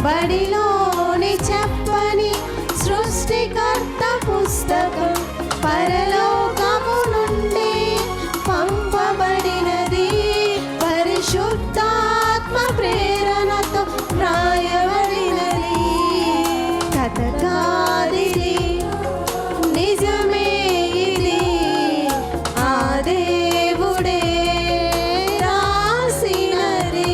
బడిలోని చెప్పని సృష్టికర్త పుస్తకం పరలోకము నుండి పంపబడినది. పరిశుద్ధాత్మ ప్రేరణతో రాయబడినది. కథ కాదిది, నిజమే ఇది, ఆ దేవుడే రాసినది.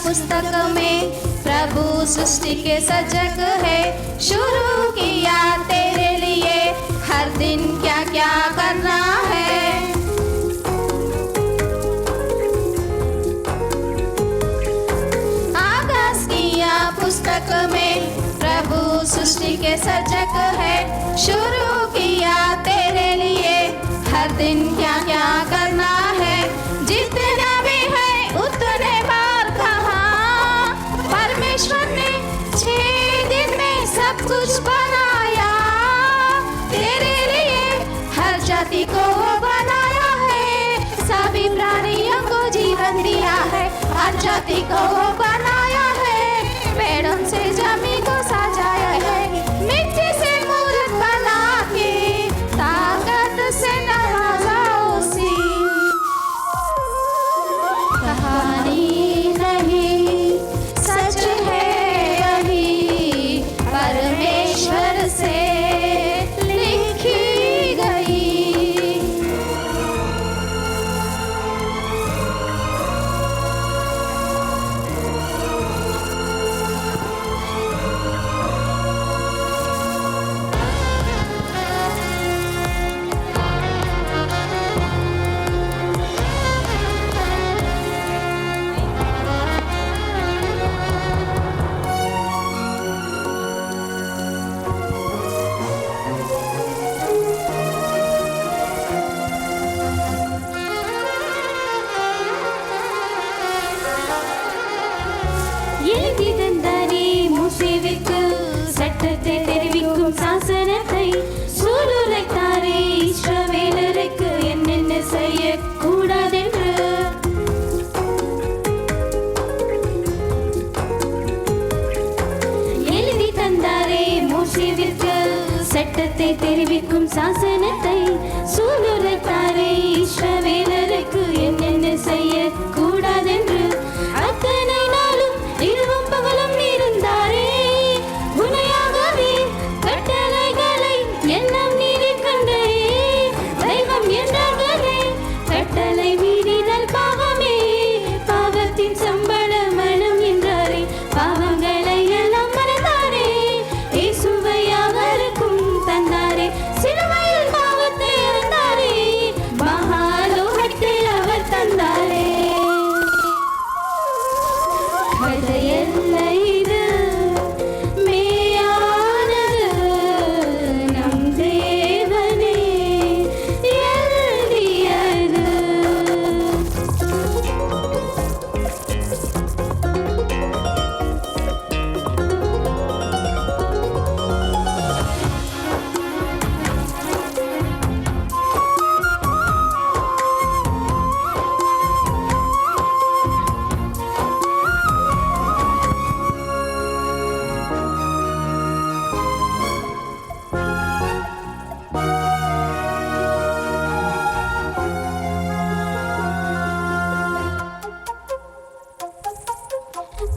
पुस्तक में प्रभु सृष्टि के सजग है. शुरू किया तेरे लिए हर दिन क्या क्या करना है. आगाज किया पुस्तक में प्रभु सृष्टि के सजग है. शुरू किया तेरे लिए हर दिन क्या क्या करना है. जितना भी है उतने बार कहा परमेश्वर ने 6 दिन में सब कुछ बनाया. तेरे लिए हर जाति को वो बनाया है. सभी प्राणियों को जीवन दिया है. हर जाति को वो बनाया है. पेड़ों से जमीन को सजाया है. मिट्टी से मूर्त बना के ताकत से नवाजा उसी. कहानी नहीं सच है यही परमेश्वर से लिखी गई. எழுதிதந்தாரே மூசேவிற்கு சட்டத்தை தெரிவிக்கும் சாசனத்தை சூளுரைத்தாரே இஸ்ரவேலருக்கு என்னென்ன செய்யக்கூடாதென்று. எழுதி தந்தாரே மூசேவிற்கு சட்டத்தை தெரிவிக்கும் சாசனத்தை சூளுரைத்தாரே இஸ்ரவேலருக்கு என்னென்ன செய்யக்கூடாதென்று. அத்தனை நாளும் இரவும் பகலும் இருந்தாரே. உண்மையாகவே கட்டளைகளை எல்லாம் நீதி கண்டே. தெய்வம் என்றார்களே கட்டளை மீறினால் பாவமே. பாவத்தின் சம்பளம் மரணம் என்றாரே. பாவங்களை எல்லாம் மறந்தாரே. இயேசுவை அவருக்கும் தந்தாரே. சிலுவையில் பாவத்தை இறந்தாரே. மகாலோகத்தில் அவர் தந்தாரே. கதையல்ல இது மெய்யானது. நம் தேவனே எழுதியது.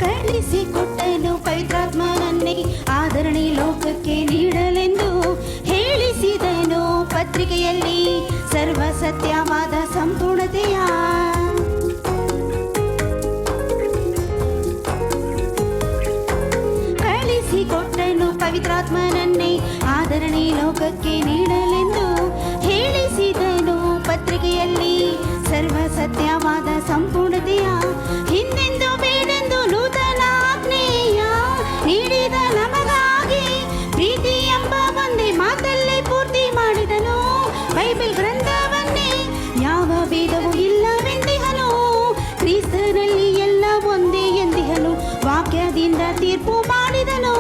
ಕಳಿಸಿಕೊಟ್ಟನು ಪವಿತ್ರಾತ್ಮನನ್ನೇ ಆದರಣೆ ಲೋಕಕ್ಕೆ ನೀಡಲೆಂದು ಹೇಳಿಸಿದನು. ಪತ್ರಿಕೆಯಲ್ಲಿ ಸರ್ವ ಸತ್ಯವಾದ ಸಂಪೂರ್ಣತೆಯ ಕಳಿಸಿಕೊಟ್ಟನು ಪವಿತ್ರಾತ್ಮನನ್ನೇ ಆದರಣೆ ಸರಣಿ ಲೋಕಕ್ಕೆ ನೀಡಲೆಂದು ಹೇಳಿಸಿದನು. ಪತ್ರಿಕೆಯಲ್ಲಿ ಸರ್ವ ಸತ್ಯವಾದ ಸಂಪೂರ್ಣತೆಯ ಹಿಂದೆಂದು ಬೇಡೆಂದು ನೂತನ ಆಜ್ಞೆಯ ನೀಡಿದ ನಮಗಾಗಿ ಪ್ರೀತಿ ಎಂಬ ಒಂದೇ ಮಾತಲ್ಲಿ ಪೂರ್ತಿ ಮಾಡಿದನು. ಬೈಬಲ್ ಗ್ರಂಥವನ್ನೇ ಯಾವ ಭೇದವೂ ಇಲ್ಲವೆಂದಿಹನು. ಕ್ರಿಸ್ತನಲ್ಲಿ ಎಲ್ಲ ಒಂದೇ ಎಂದಿಹನು. ವಾಕ್ಯದಿಂದ ತೀರ್ಪು ಮಾಡಿದನು.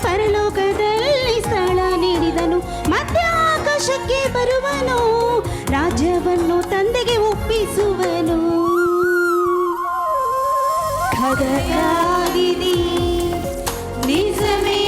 ಪರಲೋಕದಲ್ಲಿ ಸ್ಥಳ ನೀಡಿದನು. ಮತ್ತೆ ಆಕಾಶಕ್ಕೆ ಬರುವನು. ರಾಜ್ಯವನ್ನು ತಂದೆಗೆ ಒಪ್ಪಿಸುವನು. ಖಡ್ಗಯಾಗಿದೆ ನಿಜವೇ